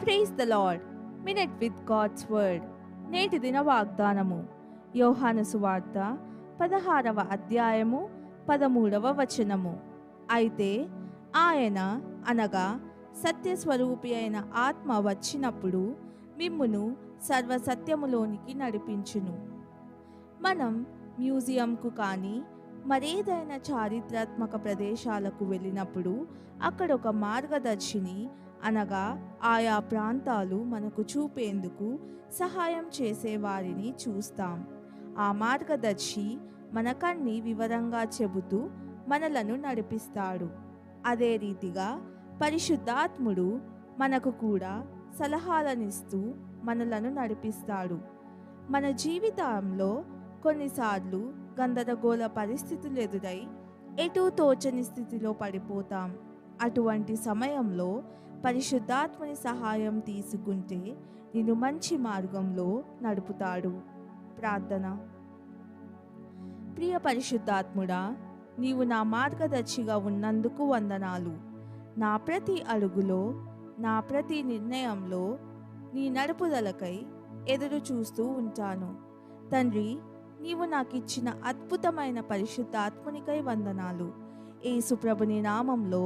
Praise the Lord. Minute with God's word. నేటి దిన వాగ్దానము యోహాను సువార్త 16వ అధ్యాయము 13వ వచనము. అయితే ఆయన అనగా సత్యస్వరూపి అయిన ఆత్మ వచ్చినప్పుడు మిమ్మును సర్వసత్యములోనికి నడిపించును. మనం మ్యూజియంకు కానీ మరేదైనా చారిత్రాత్మక ప్రదేశాలకు వెళ్ళినప్పుడు అక్కడ ఒక మార్గదర్శిని అనగా ఆయా ప్రాంతాలు మనకు చూపేందుకు సహాయం చేసేవారిని చూస్తాం. ఆ మార్గదర్శి మనకన్నీ వివరంగా చెబుతూ మనలను నడిపిస్తాడు. అదే రీతిగా పరిశుద్ధాత్ముడు మనకు కూడా సలహాలనిస్తూ మనలను నడిపిస్తాడు. మన జీవితంలో కొన్నిసార్లు గందరగోళ పరిస్థితులు ఎదురై ఎటూ తోచని స్థితిలో పడిపోతాం. అటువంటి సమయంలో పరిశుద్ధాత్మని సహాయం తీసుకుంటే నిన్ను మంచి మార్గంలో నడుపుతాడు. ప్రార్థన. ప్రియ పరిశుద్ధాత్ముడా, నీవు నా మార్గదర్శిగా ఉన్నందుకు వందనాలు. నా ప్రతి అడుగులో, నా ప్రతి నిర్ణయంలో నీ నడుపుదలకై ఎదురు చూస్తూ ఉంటాను. తండ్రి, నీవు నాకిచ్చిన అద్భుతమైన పరిశుద్ధాత్మునికై వందనాలు. యేసు ప్రభుని నామంలో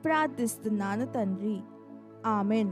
ప్రార్థిస్తున్నాను తండ్రి. ఆమెన్.